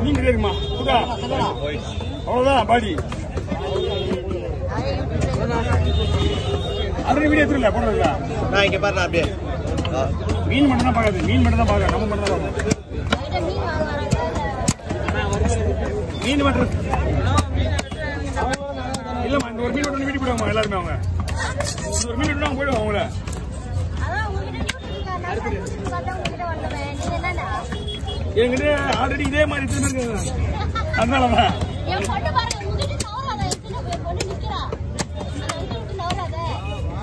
மீன் இருக்குமா அவ்வளவுதான் பாடி அது வீடியோ எடுத்துருல போடுறதுல நான் இங்க பாரு அப்படியே மீன் மட்டும் தான் பார்க்காது மீன் மட்டும் தான் பார்க்க நம்ம மட்டும் தான் பார்க்கணும் மீன் மட்டும் இல்லம்மா இந்த ஒரு மீன் மட்டும் வீட்டு போயிடுவாங்க எல்லாருமே அவங்க இந்த ஒரு மீன் மட்டும் அவங்க போயிடுவாங்க அவங்கள என்கிட்ட ஆல்ரெடி இதே மாதிரி இருக்காங்க அதனாலதான்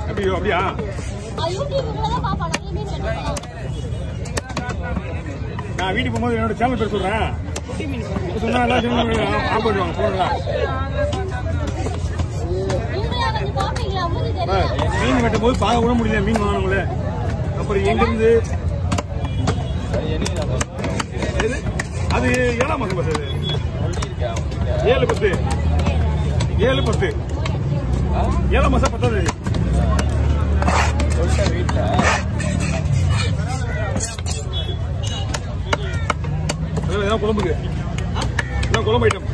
அப்படியோ அப்படியா நான் வீட்டுக்கு போகும்போது என்னோட சேனல் பேர் சொல்றேன் சொன்னா ஆஃப் பண்ணுவாங்க போனலாம் மீன் வெட்டும் போது பார்க்க கூட முடியல மீன் வாங்கினவங்கள அப்புறம் எங்கிருந்து அது 7ஆம் மாசம் பஸ் அது 7/10 7ஆம் மாசம் 10ஆம் குழம்புக்கு குழம்பு ஐட்டம்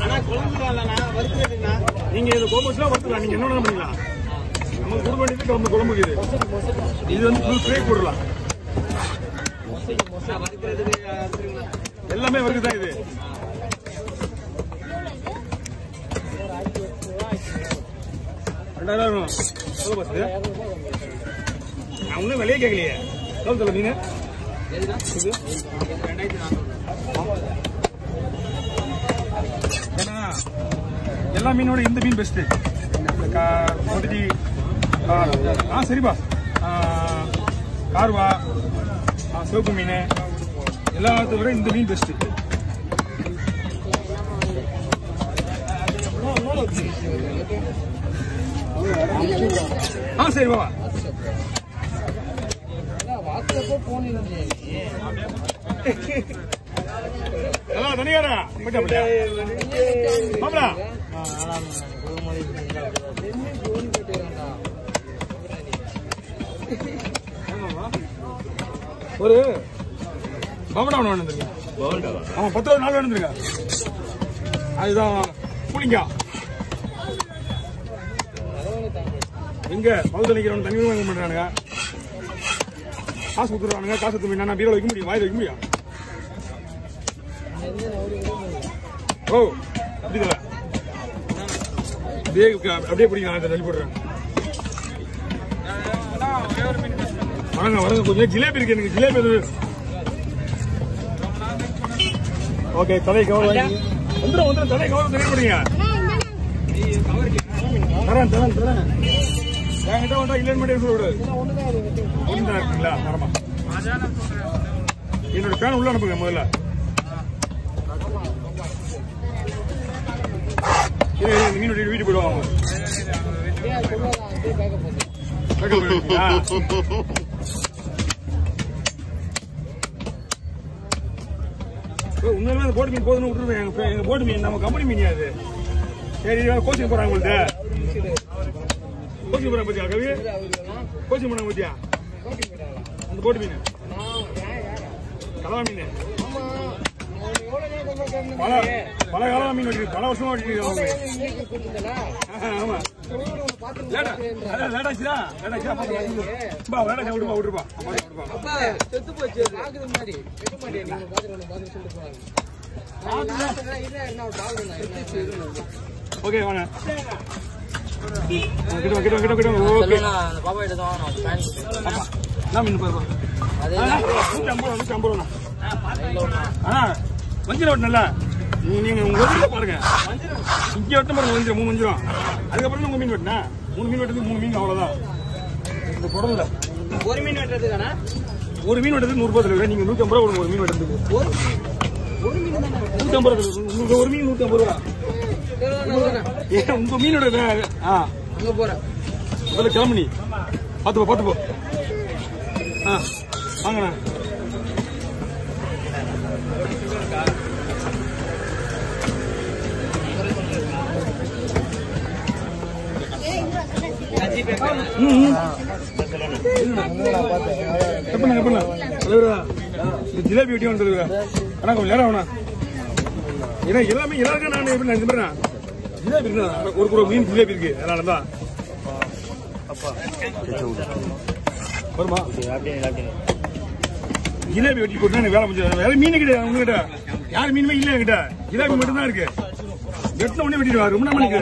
நீங்க இது குழம்பு வச்சுலாம் வறுத்துக்கலாம் நீங்க என்ன பண்ணிக்கலாம் நமக்கு கொடுக்க வேண்டியது குழம்புக்கு இது வந்து ஃபுல் ஃப்ரை போடலாம் எல்லாமே வருதுதான் இது $2000 நான் ஒன்னும் விலையே கேட்கலையே சொல்ல நீங்க எல்லா மீனோட இந்த மீன் பெஸ்ட் சரிப்பா கார்வா சிவப்பு மீன் எல்லாத்த விட இந்த மீன் பெஸ்ட் சரி பாபா தனியாரா மாப்பிளா ஒரு பவடா ஒன்று வந்துருங்க ஆமா 10 நாள் வந்துருங்க அதுதான் புளிங்கா எங்க பவுதல் நிக்கிறவன் தண்ணி வாங்க பண்றானுங்க காசு கொடுத்துருவானுங்க காசு கொடுத்து நான் பீரோல வைக்க முடியும் வாயில வைக்க முடியும் ஓ அப்படிதா அப்படியே பிடிங்க தள்ளி போடுறேன் வரங்க வரங்க கொஞ்சம் ஜிலேபி இருக்கு எனக்கு ஜிலேபி ஓகே தலை கவர் வந்துடும் தலை கவர் தெரிய போடுங்க தரேன் என்கிட்ட வந்தா இல்லைன்னு மட்டும் சொல்லக்கூடாது இருக்குங்களா தரமா என்னோட பேன் உள்ள அனுப்புங்க முதல்ல மீன் வீட்டு போயிடுவாங்க உண்மையிலுமே அந்த போட்டு மீன் போதுன்னு விட்டுருவேன் எங்க போட்டு மீன் நம்ம கம்பெனி மீன் அது சரி கோச்சிங் போறாங்க உங்கள்கிட்ட கோச்சிங் போறாங்க பத்தியா கவி கோச்சிங் போனாங்க பத்தியா அந்த போட்டு மீன் கலவா மீன் பல காலம் மீன் வெட்டி பல வருஷமா வெட்டி ஆமா லேட்டாச்சுதா விட்டுருப்பா ஓகே வாங்க கிட்ட ஓகே என்ன மீன் பாருங்க 150 ஆனா வஞ்சிரம் வெட்டினல நீங்க உங்க பாருங்க இங்கே வெட்ட பாருங்க வஞ்சிரம் 3 வஞ்சிரம் அதுக்கப்புறம் உங்க மீன் வெட்டினா 3 மீன் வெட்டது 3 மீன் அவ்வளவுதான் இந்த குடல்ல ஒரு மீன் வெட்டுறதுக்கான ஒரு மீன் வெட்டது 100 ரூபாய் நீங்க 150 ரூபாய் ஒரு மீன் வெட்டுறதுக்கு ஒரு மீன் 150 உங்களுக்கு ஒரு மீன் 150 ரூபாய் உங்க மீனோட அங்க போறேன் முதல்ல கிளம்பி பாத்துப்போ வாங்கண்ணா ஜிலேபி வெட்டி வந்து ஆனா கொஞ்சம் நேரம் ஆகணும் ஏன்னா எல்லாருக்கும் நான் எப்படி நினைச்சு பாருங்க ஜிலேபி இருக்கு ஒரு கிலோ மீன் ஜிலேபி இருக்கு அதனாலதான் வருமா ஜிலேபி வெட்டி போட்டு எனக்கு வேலை முடிஞ்சது வேற மீன் கிடையாது உங்ககிட்ட யார் மீனுமே இல்லை என்கிட்ட ஜிலேபி மட்டும் தான் இருக்கு வெட்டின உடனே வெட்டிடுவாரு ரொம்ப மணிக்கு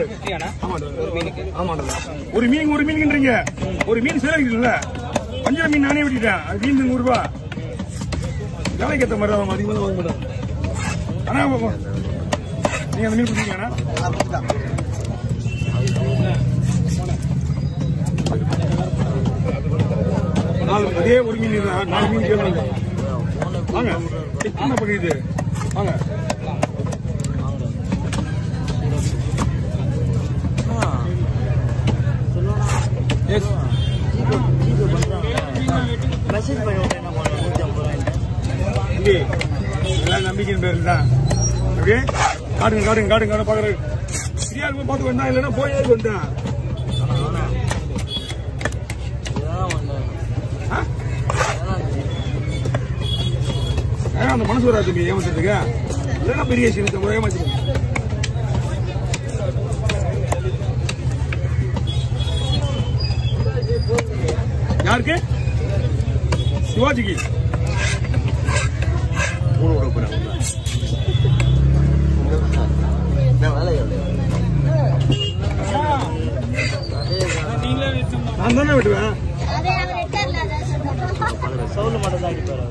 ஆமாண்டா ஒரு மீனுக்குன்றீங்க ஒரு மீன் சேலைக்குல்ல வஞ்சிர மீன் நானே வெட்டிட்டேன் அது மீன் 100 ரூபாய் வேலைக்கு ஏற்ற மாதிரி தான் அதிகமாக வாங்க மாட்டேன் ஆனா நீங்க அந்த மீன் கொடுத்தீங்கன்னா அதே ஒரு மீன் 4 மீன் கேட்பாங்க வாங்க என்ன பண்ணிடுது வாங்க மெசேஜ் பண்ணி எல்லாம் நம்பிக்கையின் பேர் தான் ஓகே காடுங்க பாக்குறது ஃப்ரீயா இருக்கும் பார்த்து வந்தா இல்லைன்னா போய் வந்துட்டேன் அந்த மனசு வராது ஏமாத்துறதுக்கு இல்லைன்னா பெரிய விஷயம் ஏமாத்துங்க யாருக்கு சிவாஜிக்கு நான் தானே விட்டுவேன் சவுண்ட் மட்டும் தான் அடிப்பாரு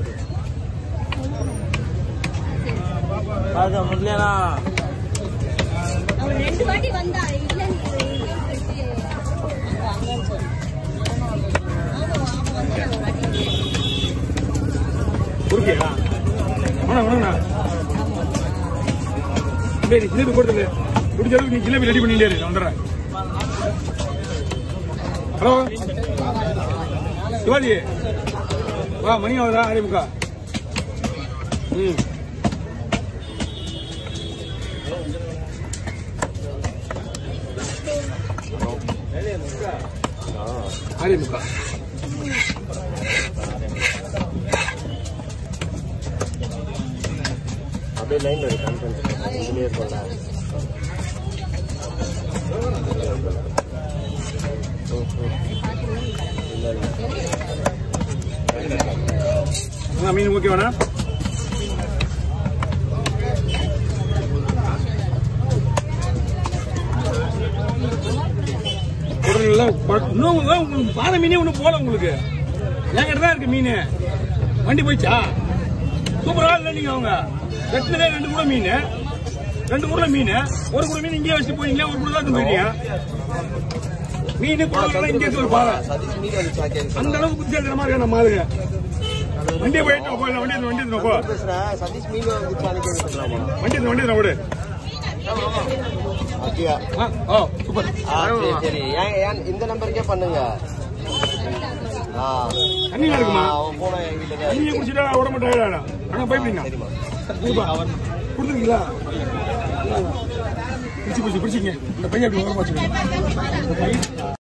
அது முடியலனா அவன் 2 வாட்டி வந்தா இல்ல குறுக்கியா வேணா ஜிலேபி போடுறது முடிஞ்ச அளவுக்கு நீ ஜிலேபி ரெடி பண்ணிட்டே இருக்கு வந்துடுறேன் ஹலோ சிவாஜி வா மணி ஆகுதா 6:45 6:45 அப்படியே லைன்ல இருக்கு கான்ஃபரன்ஸ் இதுலயே போலாம் மீன் ஓகே வேணா இன்னும் பாறை மீனே ஒண்ணு போல உங்களுக்கு என்கிட்ட தான் இருக்கு மீன் வண்டி போயிச்சா சூப்பரா இல்லை நீங்க அவங்க வெட்டினதே 2 கூட மீன் 2 கூட மீன் ஒரு கூட மீன் இங்கே வச்சு போயிங்களா ஒரு கூட தான் போயிட்டீங்க மீன் குழந்தை இங்கே ஒரு பாறை அந்த அளவுக்கு புத்தி இருக்கிற மாதிரி நம்ம ஆளுங்க வண்டியை போயிட்டு போயிடலாம் வண்டி போ சதீஷ் மீன் வண்டி விடு சூப்பர் சரி இந்த நம்பருக்கே பண்ணுங்க தண்ணி இருக்குமா தண்ணியை குடிச்சிட்டா உடம்பு டயர்ட் ஆனா போய்ப்பீங்க கொடுத்துருக்கீங்களா பிடிச்சிங்க இந்த பையன் அப்படி உடம்பு வச்சுக்கோங்க